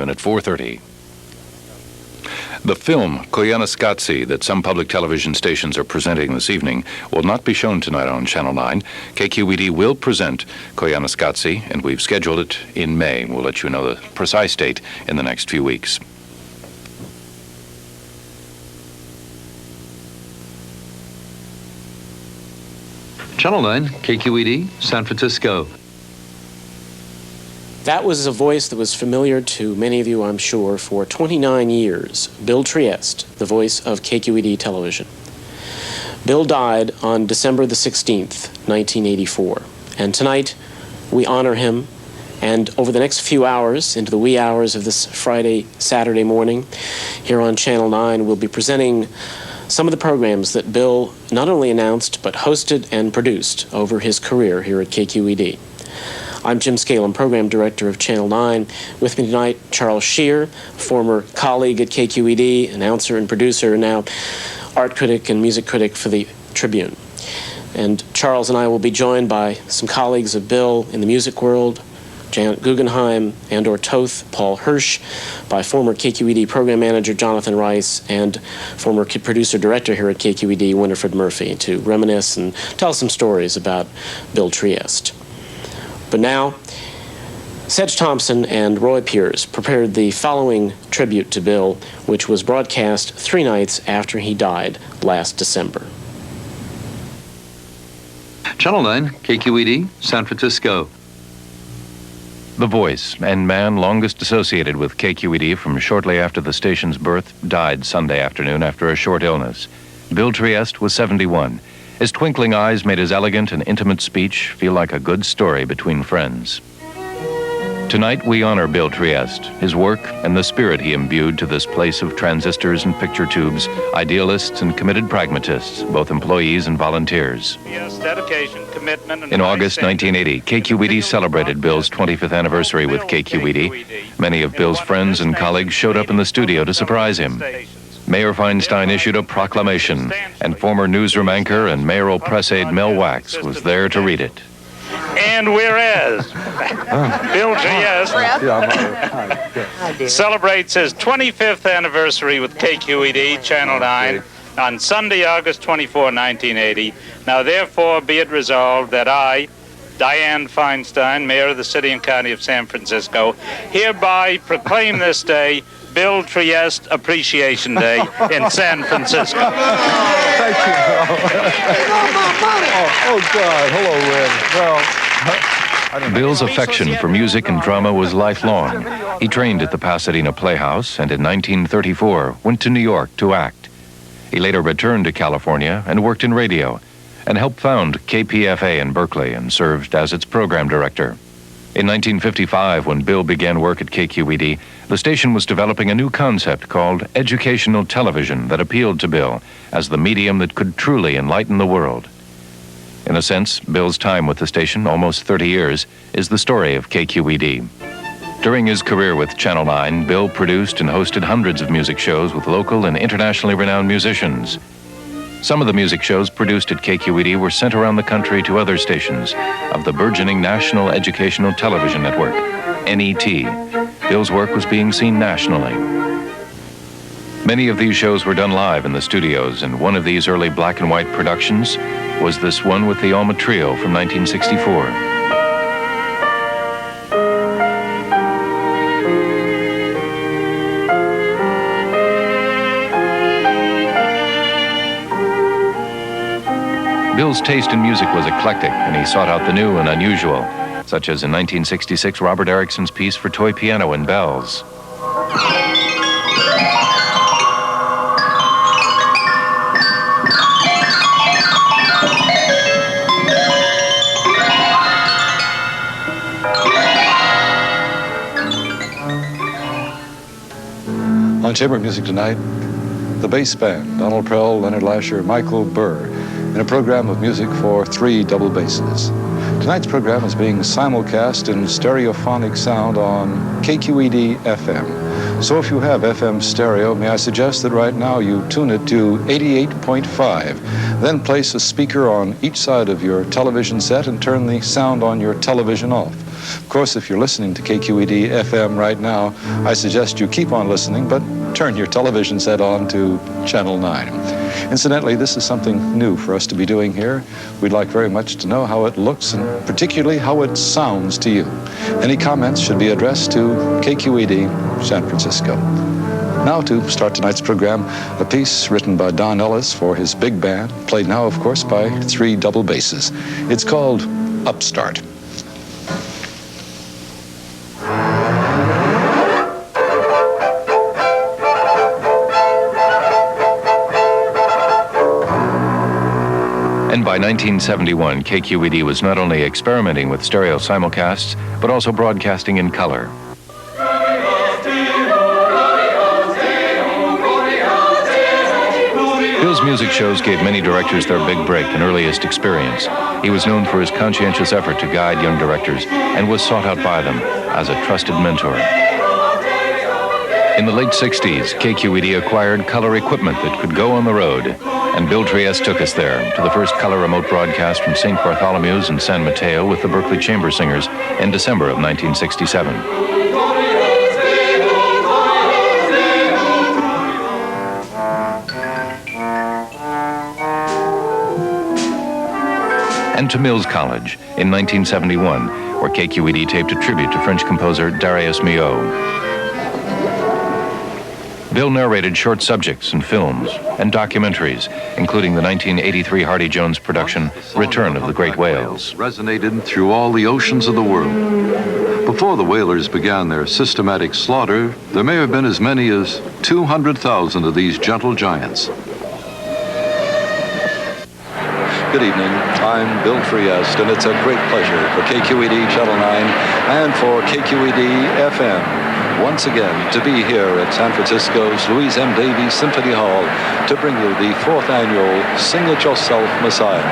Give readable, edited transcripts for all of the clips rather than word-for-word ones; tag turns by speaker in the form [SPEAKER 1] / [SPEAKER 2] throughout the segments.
[SPEAKER 1] afternoon at 4:30. The film Koyaanisqatsi that some public television stations are presenting this evening will not be shown tonight on Channel 9. KQED will present Koyaanisqatsi, and we've scheduled it in May. We'll let you know the precise date in the next few weeks.
[SPEAKER 2] Channel 9, KQED, San Francisco.
[SPEAKER 3] That was a voice that was familiar to many of you, I'm sure, for 29 years. Bill Triest, the voice of KQED television. Bill died on December the 16th, 1984. And tonight, we honor him. And over the next few hours, into the wee hours of this Saturday morning, here on Channel 9, we'll be presenting some of the programs that Bill not only announced, but hosted and produced over his career here at KQED. I'm Jim Scalem, Program Director of Channel 9. With me tonight, Charles Shere, former colleague at KQED, announcer and producer, now art critic and music critic for the Tribune. And Charles and I will be joined by some colleagues of Bill in the music world, Janet Guggenheim and/or Toth, Paul Hirsch, by former KQED program manager Jonathan Rice and former producer-director here at KQED, Winifred Murphy, to reminisce and tell some stories about Bill Triest. But now, Sedge Thomson and Roy Pierce prepared the following tribute to Bill, which was broadcast 3 nights after he died last December.
[SPEAKER 2] Channel 9, KQED, San Francisco.
[SPEAKER 1] The voice and man longest associated with KQED from shortly after the station's birth died Sunday afternoon after a short illness. Bill Triest was 71. His twinkling eyes made his elegant and intimate speech feel like a good story between friends. Tonight we honor Bill Triest, his work, and the spirit he imbued to this place of transistors and picture tubes, idealists and committed pragmatists, both employees and volunteers.
[SPEAKER 4] Yes, dedication, commitment, and
[SPEAKER 1] in August 1980, KQED celebrated Bill's 25th anniversary with KQED. Many of Bill's friends and colleagues showed up in the studio to surprise him. Mayor Feinstein issued a proclamation, and former newsroom anchor and mayoral press aide Mel Wax was there to read it.
[SPEAKER 4] And whereas Bill Triest celebrates his 25th anniversary with KQED Channel 9 on Sunday, August 24, 1980, now therefore be it resolved that I, Diane Feinstein, Mayor of the City and County of San Francisco, hereby proclaim this day Bill Triest Appreciation Day in San Francisco.
[SPEAKER 5] Thank you, Bill. Oh, God. Hello, Red. Well,
[SPEAKER 1] Bill's affection for music and drama was lifelong. He trained at the Pasadena Playhouse and in 1934 went to New York to act. He later returned to California and worked in radio and helped found KPFA in Berkeley and served as its program director. In 1955, when Bill began work at KQED, the station was developing a new concept called educational television that appealed to Bill as the medium that could truly enlighten the world. In a sense, Bill's time with the station, almost 30 years, is the story of KQED. During his career with Channel 9, Bill produced and hosted hundreds of music shows with local and internationally renowned musicians. Some of the music shows produced at KQED were sent around the country to other stations of the burgeoning National Educational Television Network, NET. Bill's work was being seen nationally. Many of these shows were done live in the studios, and one of these early black and white productions was this one with the Alma Trio from 1964. Bill's taste in music was eclectic, and he sought out the new and unusual, such as in 1966 Robert Erikson's piece for toy piano and bells.
[SPEAKER 5] On Chamber Music tonight, the bass band, Donald Prell, Leonard Lasher, Michael Burr, in a program of music for 3 double basses. Tonight's program is being simulcast in stereophonic sound on KQED-FM. So if you have FM stereo, may I suggest that right now you tune it to 88.5. Then place a speaker on each side of your television set and turn the sound on your television off. Of course, if you're listening to KQED-FM right now, I suggest you keep on listening, but turn your television set on to Channel 9. Incidentally, this is something new for us to be doing here. We'd like very much to know how it looks and particularly how it sounds to you. Any comments should be addressed to KQED San Francisco. Now to start tonight's program, a piece written by Don Ellis for his big band, played now, of course, by 3 double basses. It's called Upstart.
[SPEAKER 1] And by 1971, KQED was not only experimenting with stereo simulcasts, but also broadcasting in color. Bill's music shows gave many directors their big break and earliest experience. He was known for his conscientious effort to guide young directors and was sought out by them as a trusted mentor. In the late 60s, KQED acquired color equipment that could go on the road, and Bill Triest took us there to the first color remote broadcast from St. Bartholomew's in San Mateo with the Berkeley Chamber Singers in December of 1967. And to Mills College in 1971, where KQED taped a tribute to French composer Darius Mihaud. Bill narrated short subjects in films and documentaries, including the 1983 Hardy Jones production, Return of the Great Whales.
[SPEAKER 6] Resonated through all the oceans of the world. Before the whalers began their systematic slaughter, there may have been as many as 200,000 of these gentle giants.
[SPEAKER 5] Good evening. I'm Bill Triest, and it's a great pleasure for KQED Channel 9 and for KQED-FM once again to be here at San Francisco's Louise M. Davies Symphony Hall to bring you the 4th annual Sing It Yourself Messiah.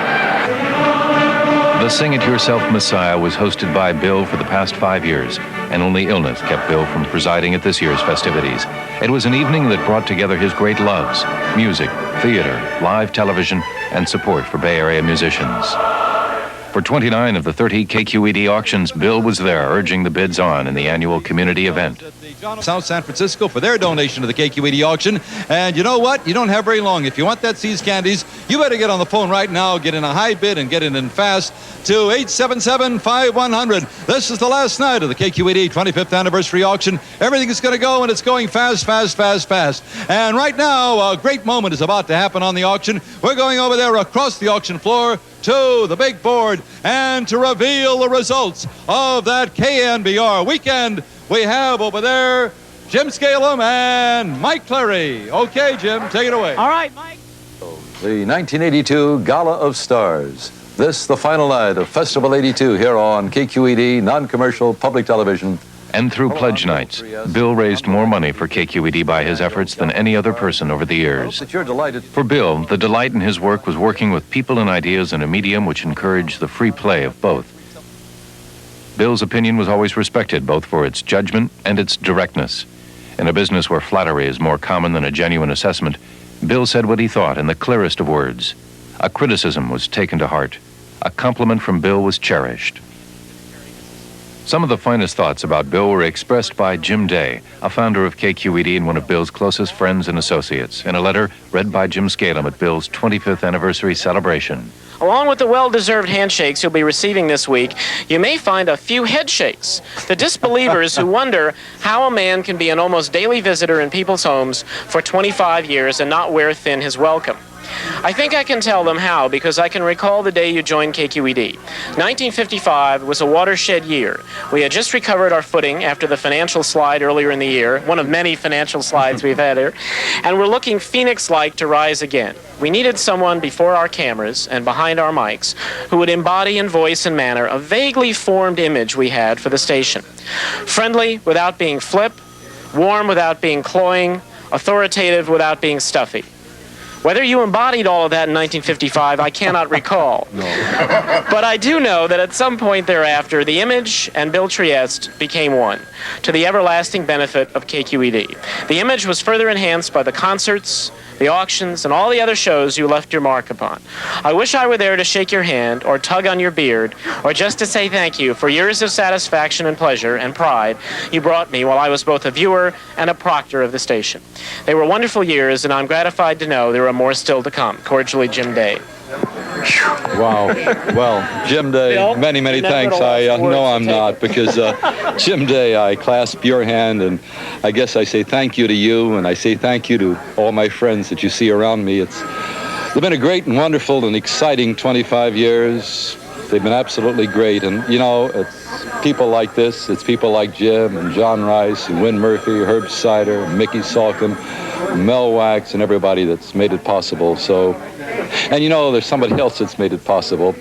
[SPEAKER 1] The Sing It Yourself Messiah was hosted by Bill for the past 5 years, and only illness kept Bill from presiding at this year's festivities. It was an evening that brought together his great loves: music, theater, live television, and support for Bay Area musicians. For 29 of the 30 KQED auctions, Bill was there urging the bids on in the annual community event.
[SPEAKER 7] South San Francisco for their donation to the KQED auction. And you know what? You don't have very long. If you want that Seas Candies, you better get on the phone right now, get in a high bid and get it in fast to 877-5100. This is the last night of the KQED 25th anniversary auction. Everything is going to go, and it's going fast, fast, fast, fast. And right now, a great moment is about to happen on the auction. We're going over there across the auction floor to the big board and to reveal the results of that KNBR weekend. We have over there Jim Scalem and Mike Clary. Okay, Jim, take it away.
[SPEAKER 8] All right, Mike.
[SPEAKER 5] The 1982 Gala of Stars. This, the final night of Festival 82 here on KQED, non-commercial public television.
[SPEAKER 1] And through pledge nights, Bill raised more money for KQED by his efforts than any other person over the years. For Bill, the delight in his work was working with people and ideas in a medium which encouraged the free play of both. Bill's opinion was always respected, both for its judgment and its directness. In a business where flattery is more common than a genuine assessment, Bill said what he thought in the clearest of words. A criticism was taken to heart. A compliment from Bill was cherished. Some of the finest thoughts about Bill were expressed by Jim Day, a founder of KQED and one of Bill's closest friends and associates, in a letter read by Jim Scalem at Bill's 25th anniversary celebration.
[SPEAKER 3] Along with the well-deserved handshakes you'll be receiving this week, you may find a few headshakes. The disbelievers who wonder how a man can be an almost daily visitor in people's homes for 25 years and not wear thin his welcome. I think I can tell them how, because I can recall the day you joined KQED. 1955 was a watershed year. We had just recovered our footing after the financial slide earlier in the year, one of many financial slides we've had here, and we're looking phoenix-like to rise again. We needed someone before our cameras and behind our mics who would embody in voice and manner a vaguely formed image we had for the station. Friendly without being flip, warm without being cloying, authoritative without being stuffy. Whether you embodied all of that in 1955, I cannot recall. No. But I do know that at some point thereafter, the Image and Bill Triest became one, to the everlasting benefit of KQED. The Image was further enhanced by the concerts, the auctions, and all the other shows you left your mark upon. I wish I were there to shake your hand, or tug on your beard, or just to say thank you for years of satisfaction and pleasure and pride you brought me while I was both a viewer and a proctor of the station. They were wonderful years, and I'm gratified to know there are more still to come. Cordially, Jim Day.
[SPEAKER 6] Wow. Well, Jim Day,
[SPEAKER 3] Bill,
[SPEAKER 6] many thanks. No, I'm not, because Jim Day, I clasp your hand, and I guess I say thank you to you, and I say thank you to all my friends that you see around me. They've been a great and wonderful and exciting 25 years. They've been absolutely great, and you know, it's people like this, it's people like Jim and John Rice and Win Murphy, Herb Sider, Mickey Salkin, Mel Wax, and everybody that's made it possible. So, and you know, there's somebody else that's made it possible.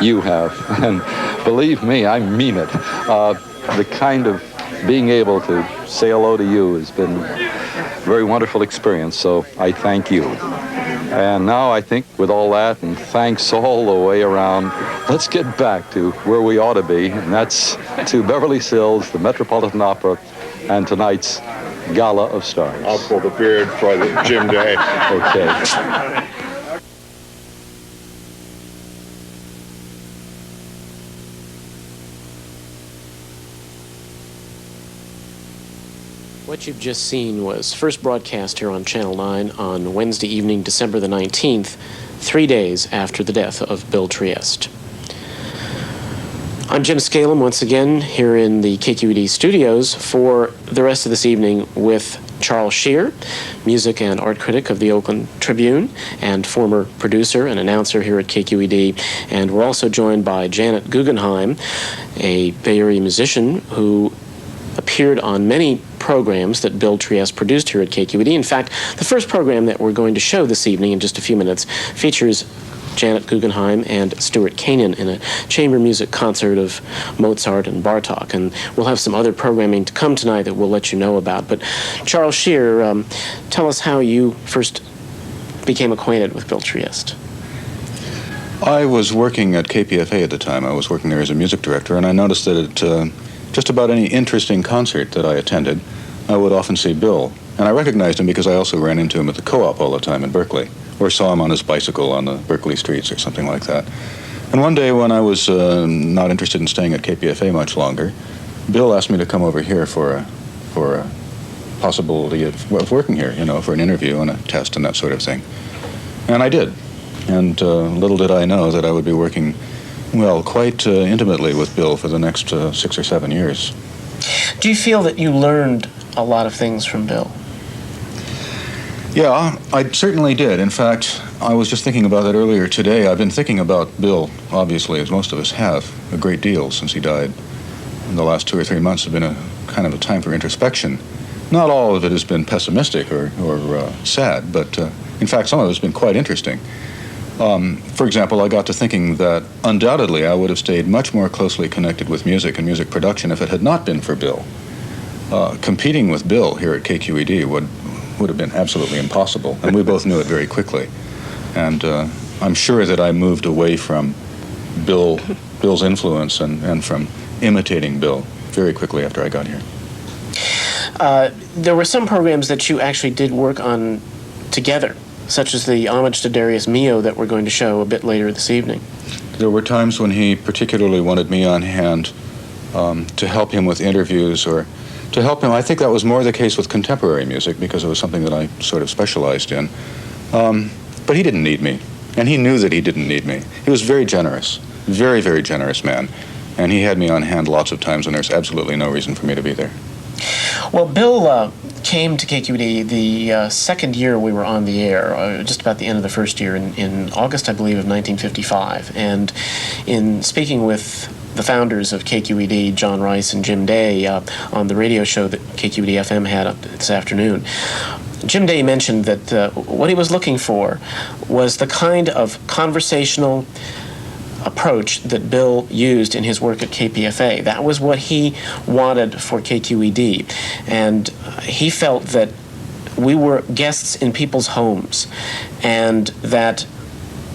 [SPEAKER 6] You have, and believe me, I mean it. The kind of being able to say hello to you has been a very wonderful experience, so I thank you. And now I think with all that and thanks all the way around, let's get back to where we ought to be, and that's to Beverly Hills, the Metropolitan Opera, and tonight's Gala of Stars.
[SPEAKER 8] I'll pull the beard for the Jim Day.
[SPEAKER 6] Okay.
[SPEAKER 3] What you've just seen was first broadcast here on Channel 9 on Wednesday evening, December the 19th, 3 days after the death of Bill Triest. I'm Jim Scalem once again here in the KQED studios for the rest of this evening with Charles Shere, music and art critic of the Oakland Tribune and former producer and announcer here at KQED. And we're also joined by Janet Guggenheim, a Bay Area musician who appeared on many programs that Bill Triest produced here at KQED. In fact, the first program that we're going to show this evening in just a few minutes features Janet Guggenheim and Stuart Canin in a chamber music concert of Mozart and Bartok. And we'll have some other programming to come tonight that we'll let you know about. But Charles Shere, tell us how you first became acquainted with Bill Triest.
[SPEAKER 9] I was working at KPFA at the time. I was working there as a music director, and I noticed that at just about any interesting concert that I attended, I would often see Bill. And I recognized him because I also ran into him at the Co-op all the time in Berkeley, or saw him on his bicycle on the Berkeley streets or something like that. And one day when I was not interested in staying at KPFA much longer, Bill asked me to come over here for a possibility of working here, you know, for an interview and a test and that sort of thing. And I did. And little did I know that I would be working, well, quite intimately with Bill for the next 6 or 7 years.
[SPEAKER 3] Do you feel that you learned a lot of things from Bill?
[SPEAKER 9] Yeah, I certainly did. In fact, I was just thinking about that earlier today. I've been thinking about Bill, obviously, as most of us have, a great deal since he died. And the last 2 or 3 months have been a kind of a time for introspection. Not all of it has been pessimistic or sad, but in fact, some of it has been quite interesting. For example, I got to thinking that undoubtedly I would have stayed much more closely connected with music and music production if it had not been for Bill. Competing with Bill here at KQED would have been absolutely impossible, and we both knew it very quickly. And I'm sure that I moved away from Bill's influence and from imitating Bill very quickly after I got here.
[SPEAKER 3] There were some programs that you actually did work on together, such as the homage to Darius Mihaud that we're going to show a bit later this evening.
[SPEAKER 9] There were times when he particularly wanted me on hand to help him with interviews or to help him. I think that was more the case with contemporary music because it was something that I sort of specialized in. But he didn't need me, and he knew that he didn't need me. He was very generous, very, very generous man, and he had me on hand lots of times when there's absolutely no reason for me to be there.
[SPEAKER 3] Well, Bill came to KQED the second year we were on the air, just about the end of the first year, in August, I believe, of 1955. And in speaking with the founders of KQED, John Rice and Jim Day, on the radio show that KQED-FM had this afternoon, Jim Day mentioned that what he was looking for was the kind of conversational approach that Bill used in his work at KPFA. That was what he wanted for KQED. And he felt that we were guests in people's homes, and that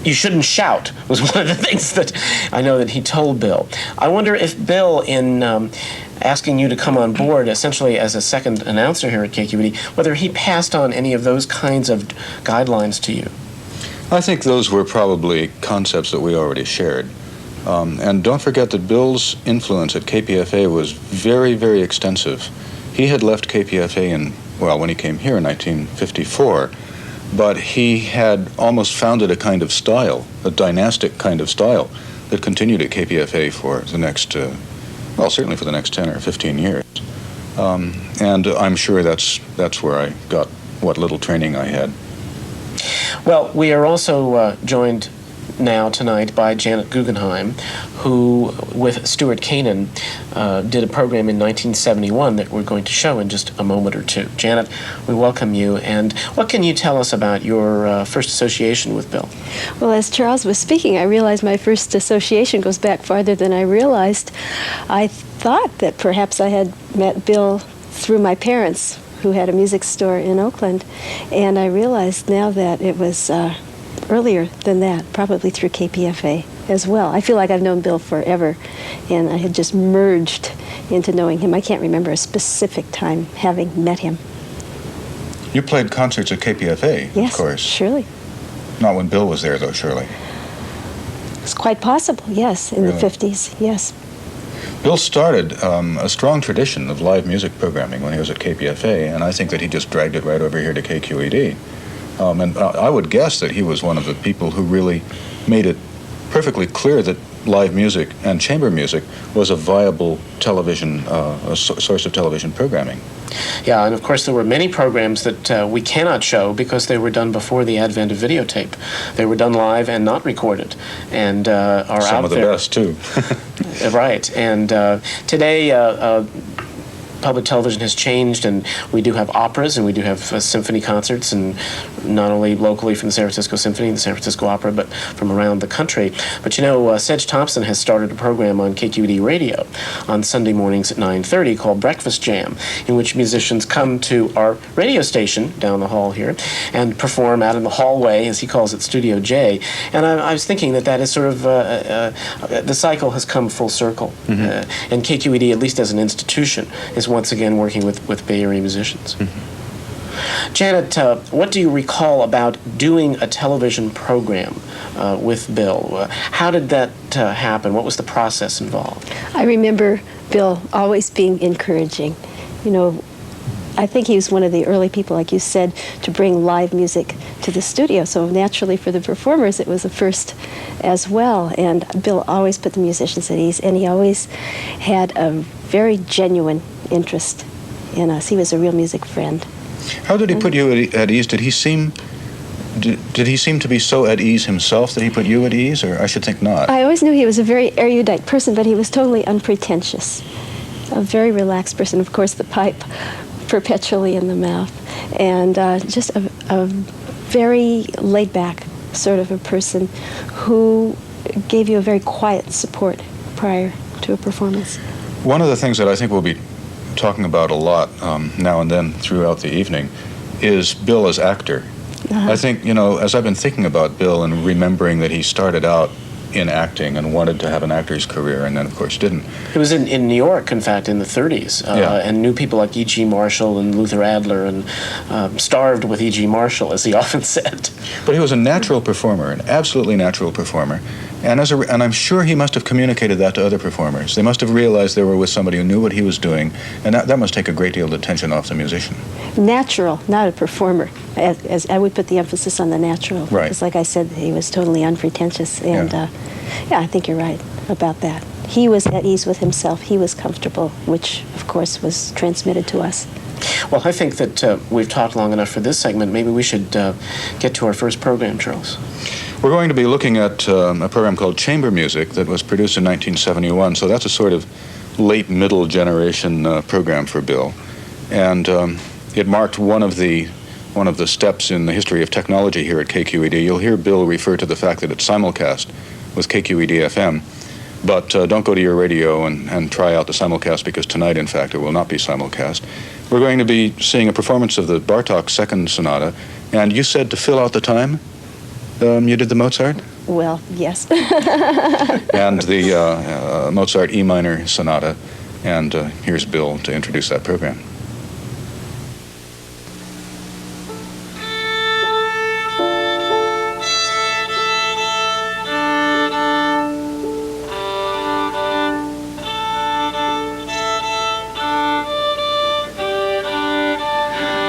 [SPEAKER 3] you shouldn't shout was one of the things that I know that he told Bill. I wonder if Bill, in asking you to come on board essentially as a second announcer here at KQED, whether he passed on any of those kinds of guidelines to you.
[SPEAKER 9] I think those were probably concepts that we already shared. And don't forget that Bill's influence at KPFA was very, very extensive. He had left KPFA when he came here in 1954, but he had almost founded a kind of style, a dynastic kind of style, that continued at KPFA for the next, certainly for the next 10 or 15 years. And I'm sure that's where I got what little training I had.
[SPEAKER 3] Well, we are also joined now tonight by Janet Guggenheim, who, with Stuart Canin, did a program in 1971 that we're going to show in just a moment or two. Janet, we welcome you, and what can you tell us about your first association with Bill?
[SPEAKER 10] Well, as Charles was speaking, I realized my first association goes back farther than I realized. I thought that perhaps I had met Bill through my parents, who had a music store in Oakland, and I realized now that it was earlier than that, probably through KPFA as well. I feel like I've known Bill forever, and I had just merged into knowing him. I can't remember a specific time having met him.
[SPEAKER 9] You played concerts at KPFA,
[SPEAKER 10] yes,
[SPEAKER 9] of course.
[SPEAKER 10] Surely.
[SPEAKER 9] Not when Bill was there, though, surely.
[SPEAKER 10] It's quite possible, yes, in
[SPEAKER 9] Really?
[SPEAKER 10] the 50s, yes.
[SPEAKER 9] Bill started a strong tradition of live music programming when he was at KPFA, and I think that he just dragged it right over here to KQED. And I would guess that he was one of the people who really made it perfectly clear that live music and chamber music was a viable television, a source of television programming.
[SPEAKER 3] Yeah, and of course there were many programs that we cannot show because they were done before the advent of videotape. They were done live and not recorded, and are out there.
[SPEAKER 9] Some of the best, too.
[SPEAKER 3] Right, and today public television has changed, and we do have operas, and we do have symphony concerts, and not only locally from the San Francisco Symphony and the San Francisco Opera, but from around the country. But you know, Sedge Thomson has started a program on KQED Radio on Sunday mornings at 9:30 called Breakfast Jam, in which musicians come to our radio station down the hall here and perform out in the hallway, as he calls it, Studio J. And I was thinking that is sort of, the cycle has come full circle. Mm-hmm. And KQED, at least as an institution, is once again working with Bay Area musicians. Mm-hmm. Janet, what do you recall about doing a television program with Bill? How did that happen? What was the process involved?
[SPEAKER 10] I remember Bill always being encouraging. You know, I think he was one of the early people, like you said, to bring live music to the studio. So naturally for the performers, it was a first as well. And Bill always put the musicians at ease, and he always had a very genuine interest in us. He was a real music friend.
[SPEAKER 9] How did he put you at ease? Did he seem to be so at ease himself that he put you at ease, or I should think not?
[SPEAKER 10] I always knew he was a very erudite person, but he was totally unpretentious. A very relaxed person. Of course, the pipe perpetually in the mouth, and just a very laid-back sort of a person who gave you a very quiet support prior to a performance.
[SPEAKER 9] One of the things that I think we'll be talking about a lot now and then throughout the evening is Bill as actor. I think, you know, as I've been thinking about Bill and remembering that he started out in acting and wanted to have an actor's career, and then of course didn't.
[SPEAKER 3] He was in New York, in fact, in the 30s, and knew people like E.G. Marshall and Luther Adler, and starved with E.G. Marshall, as he often said.
[SPEAKER 9] But he was a natural performer, an absolutely natural performer, and I'm sure he must have communicated that to other performers. They must have realized they were with somebody who knew what he was doing, and that must take a great deal of the tension off the musician. Natural,
[SPEAKER 10] not a performer. As I would put the emphasis on the natural.
[SPEAKER 9] Right.
[SPEAKER 10] Because like I said, he was totally unpretentious, and yeah, I think you're right about that. He was at ease with himself. He was comfortable, which, of course, was transmitted to us.
[SPEAKER 3] Well, I think that we've talked long enough for this segment. Maybe we should get to our first program, Charles.
[SPEAKER 9] We're going to be looking at a program called Chamber Music that was produced in 1971, so that's a sort of late middle generation program for Bill. And it marked one of the steps in the history of technology here at KQED. You'll hear Bill refer to the fact that it's simulcast with KQED-FM, but don't go to your radio and try out the simulcast, because tonight, in fact, it will not be simulcast. We're going to be seeing a performance of the Bartok Second Sonata, and you said to fill out the time, you did the Mozart?
[SPEAKER 10] Well, yes.
[SPEAKER 9] And the Mozart E minor Sonata, and here's Bill to introduce that program.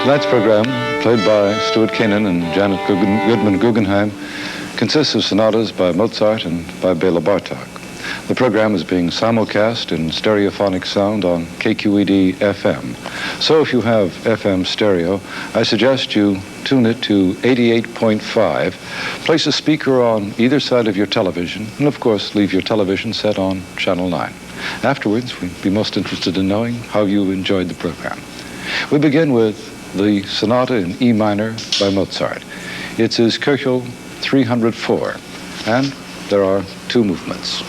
[SPEAKER 5] Tonight's program, played by Stuart Canin and Janet Goodman Guggenheim, consists of sonatas by Mozart and by Bela Bartok. The program is being simulcast in stereophonic sound on KQED-FM. So if you have FM stereo, I suggest you tune it to 88.5, place a speaker on either side of your television, and of course leave your television set on Channel 9. Afterwards, we'd be most interested in knowing how you enjoyed the program. We begin with the Sonata in E minor by Mozart. It's his Köchel 304, and there are two movements.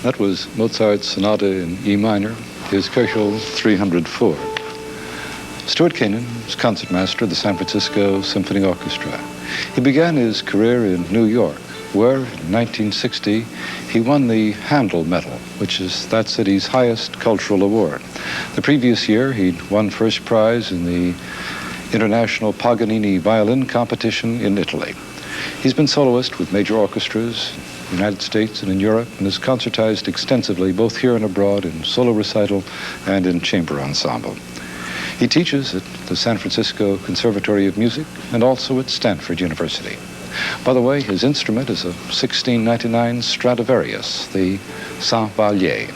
[SPEAKER 5] That was Mozart's Sonata in E minor, his Köchel 304. Stuart Canin was concertmaster of the San Francisco Symphony Orchestra. He began his career in New York, where in 1960 he won the Handel Medal, which is that city's highest cultural award. The previous year he'd won first prize in the International Paganini Violin Competition in Italy. He's been soloist with major orchestras in the United States and in Europe, and has concertized extensively both here and abroad in solo recital and in chamber ensemble. He teaches at the San Francisco Conservatory of Music and also at Stanford University. By the way, his instrument is a 1699 Stradivarius, the Saint-Vallier.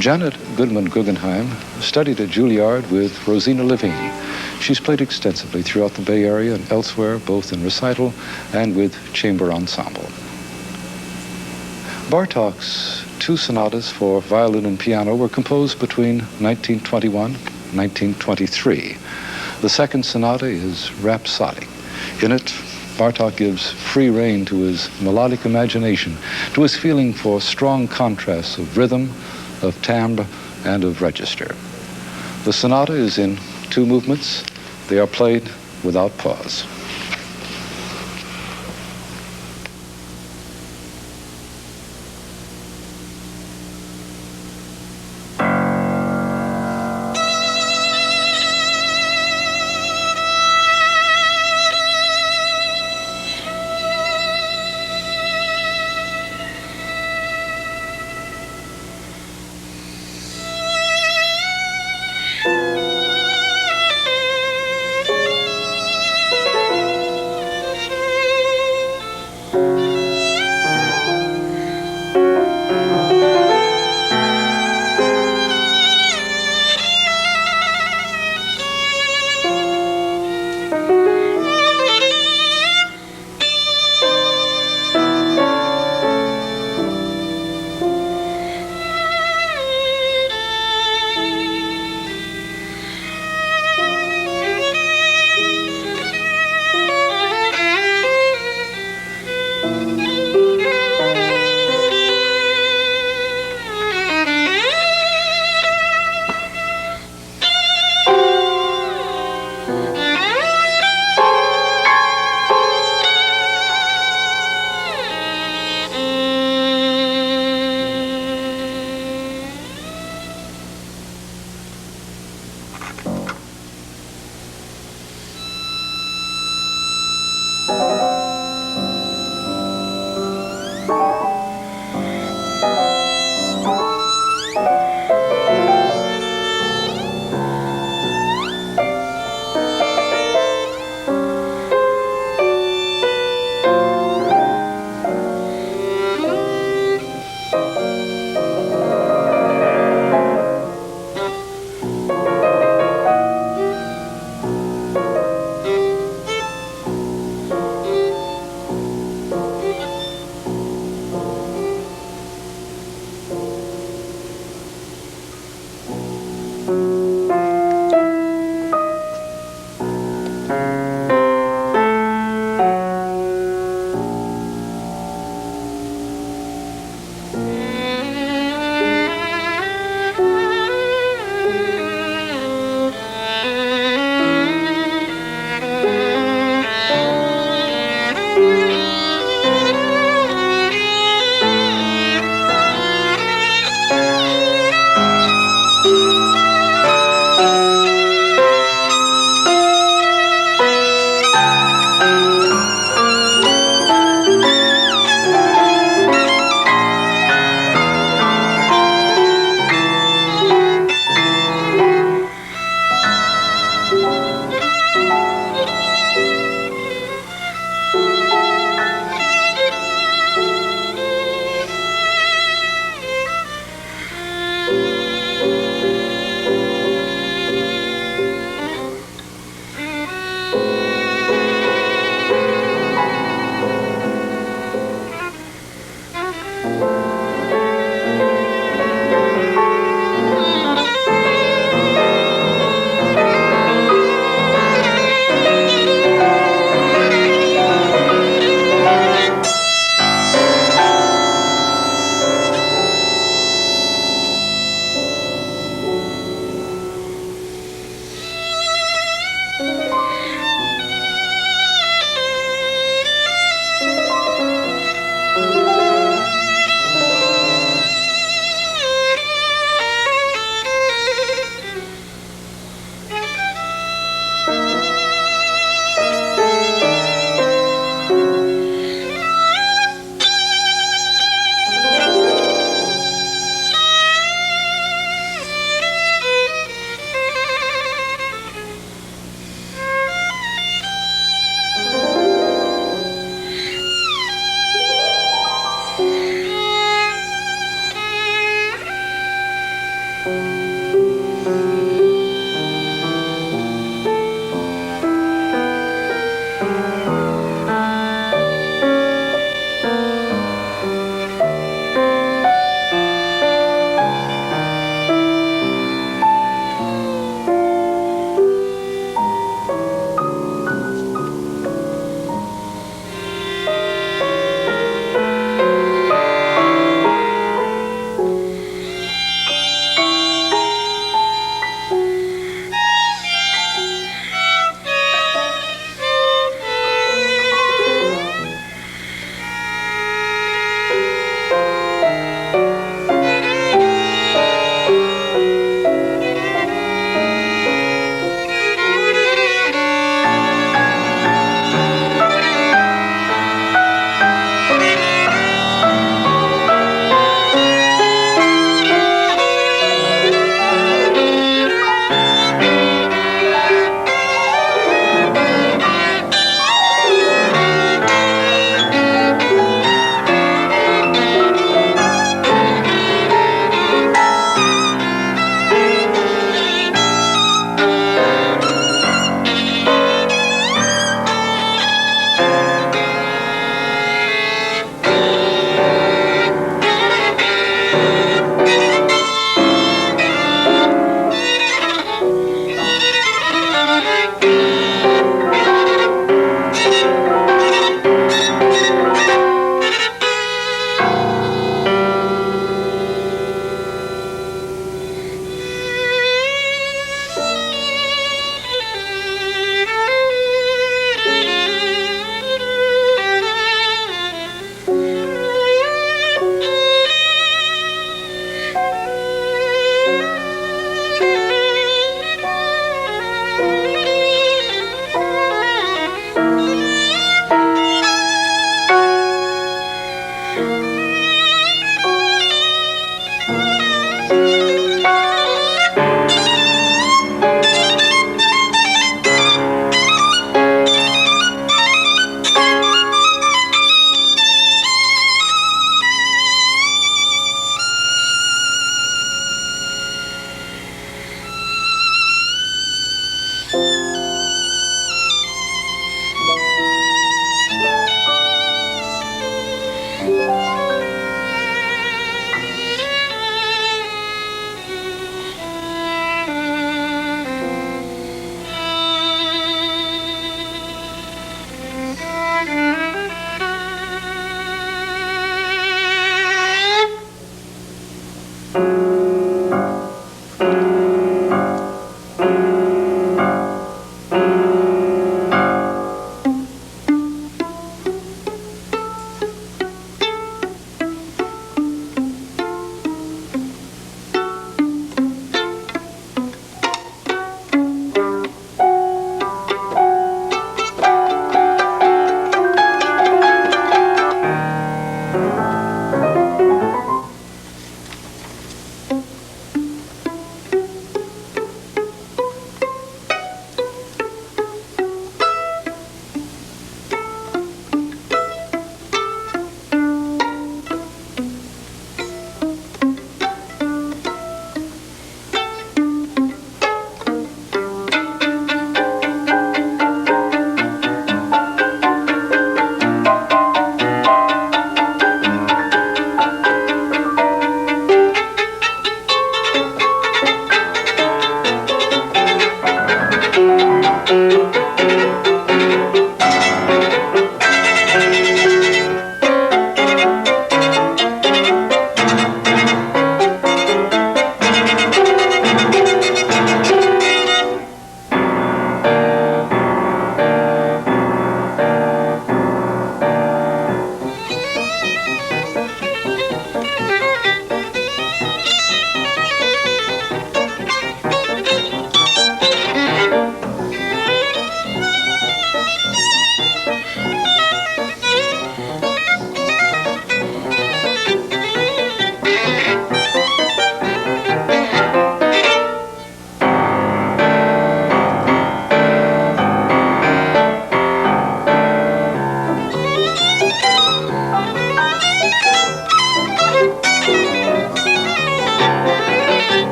[SPEAKER 5] Janet Goodman Guggenheim studied at Juilliard with Rosina Levine. She's played extensively throughout the Bay Area and elsewhere, both in recital and with chamber ensemble. Bartok's two sonatas for violin and piano were composed between 1921 and 1923. The second sonata is rhapsodic. In it, Bartok gives free rein to his melodic imagination, to his feeling for strong contrasts of rhythm, of timbre, and of register. The sonata is in 2 movements. They are played without pause.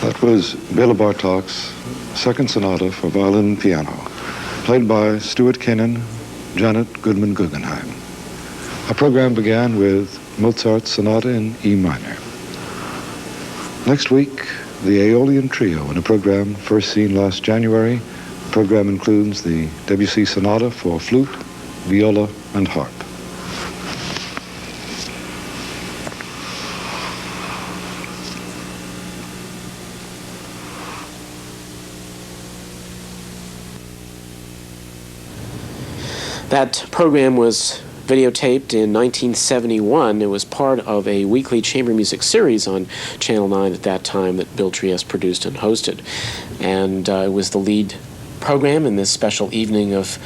[SPEAKER 5] That was Béla Bartok's second sonata for violin and piano, played by Stuart Canin Janet Guggenheim. Our program began with Mozart's Sonata in E minor. Next week, the Aeolian Trio in a program first seen last January. The program includes the Debussy Sonata for flute, viola, and harp.
[SPEAKER 3] That program was videotaped in 1971. It was part of a weekly chamber music series on Channel 9 at that time that Bill Triest produced and hosted. And it was the lead program in this special evening of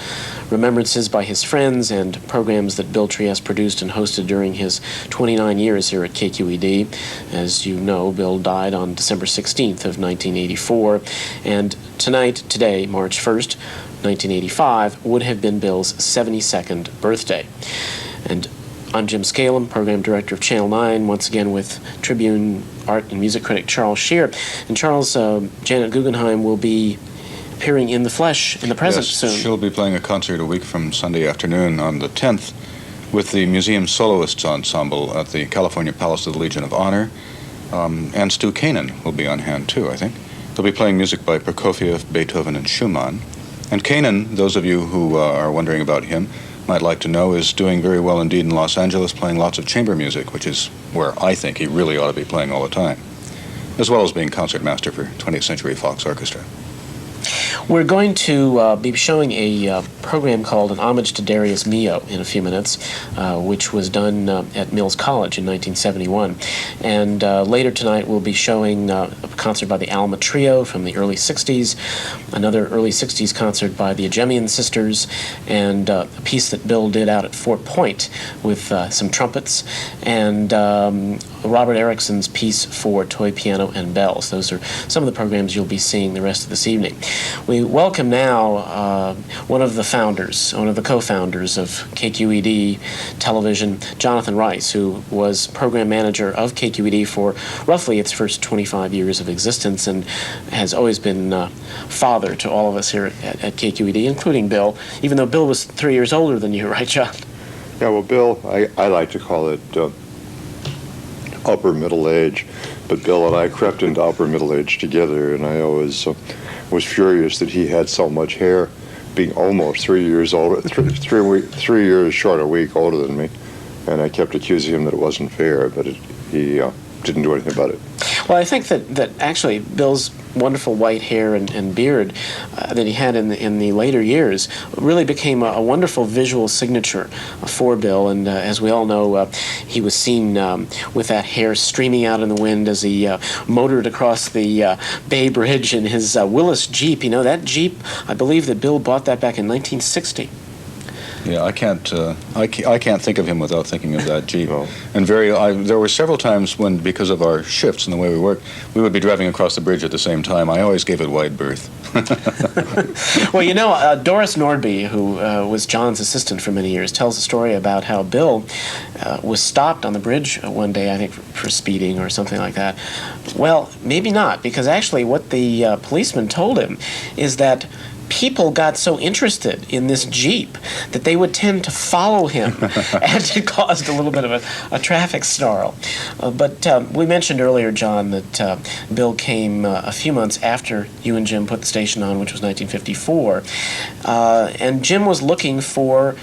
[SPEAKER 3] remembrances by his friends and programs that Bill Triest produced and hosted during his 29 years here at KQED. As you know, Bill died on December 16th of 1984, and today, March 1st, 1985, would have been Bill's 72nd birthday. And I'm Jim Scalem, Program Director of Channel 9, once again with Tribune art and music critic Charles Shere. And Charles, Janet Guggenheim will be appearing in the flesh, in the present soon.
[SPEAKER 9] She'll be playing a concert a week from Sunday afternoon on the 10th with the Museum Soloists Ensemble at the California Palace of the Legion of Honor. And Stu Canin will be on hand, too, I think. They'll be playing music by Prokofiev, Beethoven, and Schumann. And Canin, those of you who are wondering about him, might like to know, is doing very well indeed in Los Angeles, playing lots of chamber music, which is where I think he really ought to be playing all the time, as well as being concertmaster for 20th Century Fox Orchestra.
[SPEAKER 3] We're going to be showing a program called An Homage to Darius Mihaud in a few minutes, which was done at Mills College in 1971. And later tonight we'll be showing a concert by the Alma Trio from the early 60s, another early 60s concert by the Agemian Sisters, and a piece that Bill did out at Fort Point with some trumpets, and Robert Erikson's piece for toy piano and bells. Those are some of the programs you'll be seeing the rest of this evening. We welcome now one of the co-founders of KQED Television, Jonathan Rice, who was program manager of KQED for roughly its first 25 years of existence and has always been father to all of us here at KQED, including Bill, even though Bill was 3 years older than you, right, John?
[SPEAKER 8] Yeah, well, Bill, I like to call it upper middle age, but Bill and I crept into upper middle age together, and I always was furious that he had so much hair, being almost 3 years older, 3 years short a week older than me, and I kept accusing him that it wasn't fair, but he didn't do anything about it.
[SPEAKER 3] Well, I think that actually Bill's wonderful white hair and beard that he had in the later years really became a wonderful visual signature for Bill. And as we all know, he was seen with that hair streaming out in the wind as he motored across the Bay Bridge in his Willis Jeep. You know, that Jeep, I believe that Bill bought that back in 1960.
[SPEAKER 9] Yeah, I can't think of him without thinking of that Jeep. No. And there were several times when, because of our shifts and the way we worked, we would be driving across the bridge at the same time. I always gave it wide berth.
[SPEAKER 3] Well, you know, Doris Nordby, who was John's assistant for many years, tells a story about how Bill was stopped on the bridge one day, I think, for speeding or something like that. Well, maybe not, because actually what the policeman told him is that people got so interested in this Jeep that they would tend to follow him, and it caused a little bit of a traffic snarl. But we mentioned earlier, John, that Bill came a few months after you and Jim put the station on, which was 1954, and Jim was looking for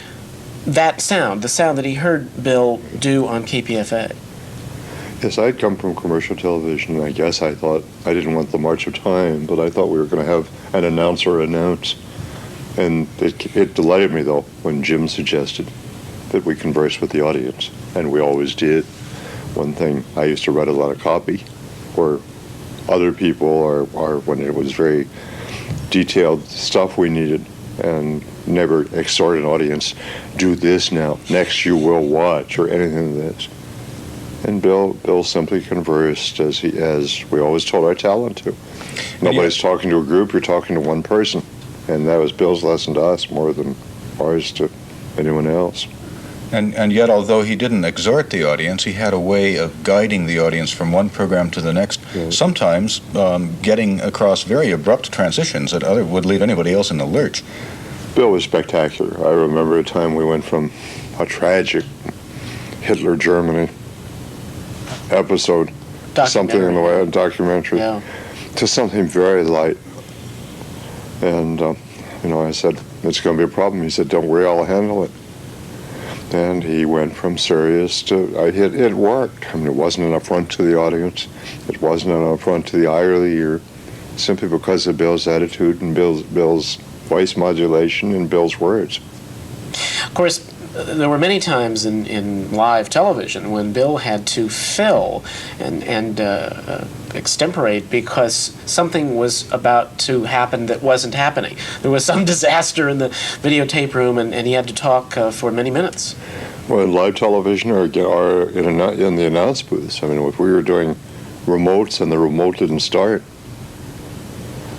[SPEAKER 3] that sound, the sound that he heard Bill do on KPFA.
[SPEAKER 8] Yes, I'd come from commercial television, and I guess I thought I didn't want the March of Time, but I thought we were going to have an announcer announce. And it delighted me, though, when Jim suggested that we converse with the audience, and we always did. One thing, I used to write a lot of copy, or other people, or when it was very detailed stuff we needed, and never exhort an audience, do this now, next you will watch, or anything of this. And Bill simply conversed as we always told our talent to. Nobody's talking to a group, you're talking to one person. And that was Bill's lesson to us more than ours to anyone else.
[SPEAKER 9] And yet, although he didn't exhort the audience, he had a way of guiding the audience from one program to the next, sometimes getting across very abrupt transitions that would leave anybody else in the lurch.
[SPEAKER 8] Bill was spectacular. I remember a time we went from a tragic Hitler Germany episode, something in the way of documentary, to something very light. And, I said, it's going to be a problem. He said, don't worry, I'll handle it. And he went from serious to, it worked. I mean, it wasn't an affront to the audience. It wasn't an affront to the eye or the ear, simply because of Bill's attitude and Bill's voice modulation and Bill's words.
[SPEAKER 3] Of course, there were many times in live television when Bill had to fill and extemporate because something was about to happen that wasn't happening. There was some disaster in the videotape room, and he had to talk for many minutes.
[SPEAKER 8] Well, in live television or in the announce booths, I mean, if we were doing remotes and the remote didn't start,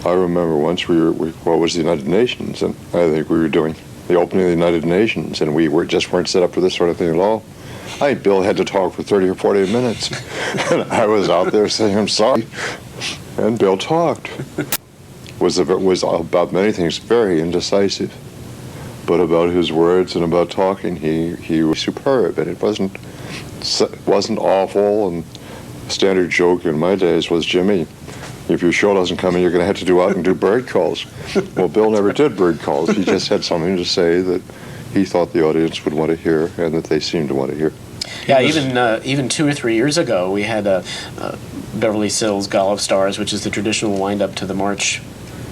[SPEAKER 8] I remember once what was the United Nations, and I think we were doing the opening of the United Nations, and we weren't set up for this sort of thing at all. I think Bill had to talk for 30 or 40 minutes, and I was out there saying, I'm sorry, and Bill talked. Was about many things very indecisive, but about his words and about talking, he was superb, and it wasn't awful. And standard joke in my days was, Jimmy, if your show doesn't come in, you're going to have to out and do bird calls. Well, Bill never did bird calls. He just had something to say that he thought the audience would want to hear and that they seemed to want to hear.
[SPEAKER 3] Yeah, even 2 or 3 years ago, we had Beverly Sills Golf Stars, which is the traditional wind-up to the March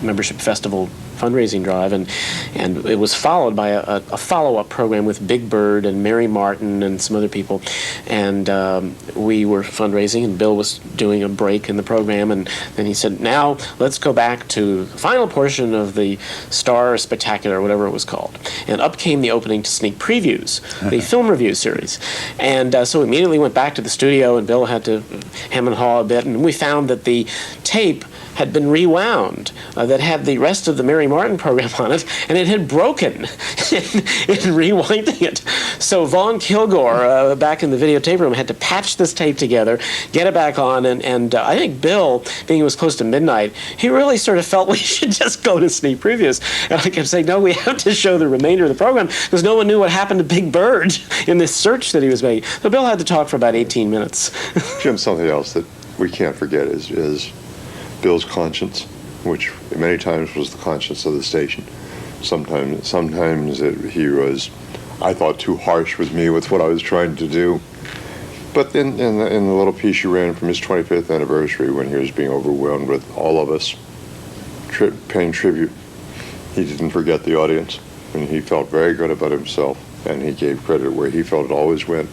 [SPEAKER 3] Membership Festival fundraising drive, and it was followed by a follow-up program with Big Bird and Mary Martin and some other people, and we were fundraising, and Bill was doing a break in the program, and then he said, now let's go back to the final portion of the Star Spectacular, whatever it was called, and up came the opening to Sneak Previews, the film review series, and so we immediately went back to the studio, and Bill had to hem and haw a bit, and we found that the tape had been rewound that had the rest of the Mary Martin program on it, and it had broken in rewinding it. So Vaughn Kilgore, back in the videotape room, had to patch this tape together, get it back on, and I think Bill, being it was close to midnight, he really sort of felt we should just go to Sneak Previews. And I kept saying, no, we have to show the remainder of the program, because no one knew what happened to Big Bird in this search that he was making. So Bill had to talk for about 18 minutes.
[SPEAKER 8] Jim, something else that we can't forget is Bill's conscience, which many times was the conscience of the station. Sometimes he was, I thought, too harsh with me with what I was trying to do. But in the little piece you ran from his 25th anniversary, when he was being overwhelmed with all of us paying tribute, he didn't forget the audience, and he felt very good about himself, and he gave credit where he felt it always went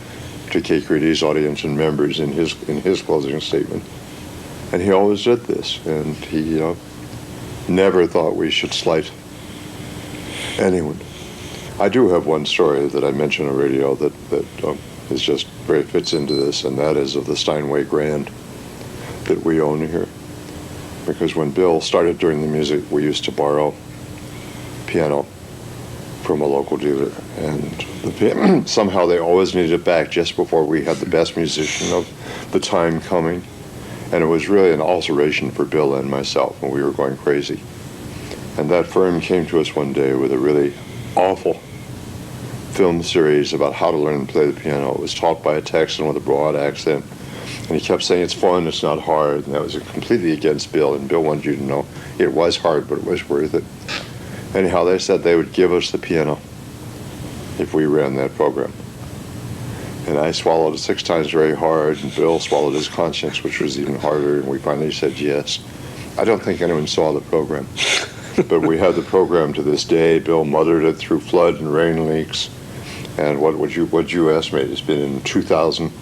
[SPEAKER 8] to KQED's audience and members in his closing statement. And he always did this, and he never thought we should slight anyone. I do have one story that I mentioned on radio that is just very fits into this, and that is of the Steinway Grand that we own here. Because when Bill started doing the music, we used to borrow piano from a local dealer, and somehow they always needed it back just before we had the best musician of the time coming. And it was really an alteration for Bill and myself, and we were going crazy. And that firm came to us one day with a really awful film series about how to learn to play the piano. It was taught by a Texan with a broad accent, and he kept saying, it's fun, it's not hard, and that was completely against Bill, and Bill wanted you to know it was hard, but it was worth it. Anyhow, they said they would give us the piano if we ran that program. And I swallowed it 6 times very hard, and Bill swallowed his conscience, which was even harder, and we finally said yes. I don't think anyone saw the program, but we have the program to this day. Bill mothered it through flood and rain leaks, and what would you estimate? It's been in 2,000.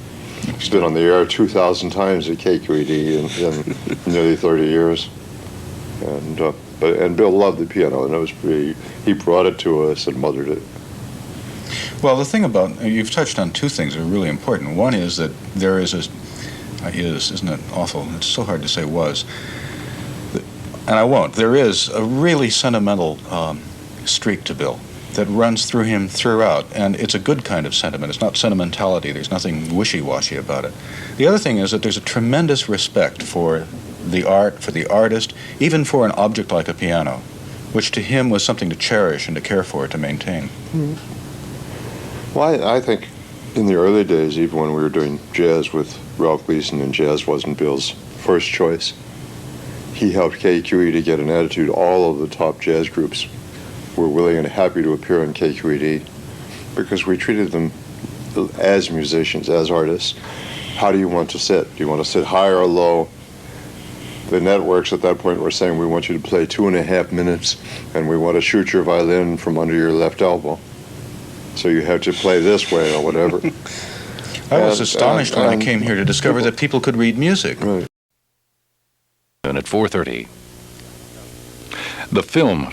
[SPEAKER 8] It's been on the air 2,000 times at KQED in nearly 30 years, and Bill loved the piano, and it was he brought it to us and mothered it.
[SPEAKER 9] Well, the thing about, you've touched on 2 things that are really important. One is that there is isn't it awful? It's so hard to say was. And I won't. There is a really sentimental streak to Bill that runs through him throughout, and it's a good kind of sentiment. It's not sentimentality. There's nothing wishy-washy about it. The other thing is that there's a tremendous respect for the art, for the artist, even for an object like a piano, which to him was something to cherish and to care for, to maintain.
[SPEAKER 8] Well, I think in the early days, even when we were doing jazz with Ralph Gleason, and jazz wasn't Bill's first choice, he helped KQED to get an attitude. All of the top jazz groups were willing and happy to appear on KQED because we treated them as musicians, as artists. How do you want to sit? Do you want to sit high or low? The networks at that point were saying, we want you to play 2.5 minutes, and we want to shoot your violin from under your left elbow. So you have to play this way or whatever.
[SPEAKER 9] I was astonished when I came here to discover that people could read music.
[SPEAKER 8] Right.
[SPEAKER 1] And at 4:30, the film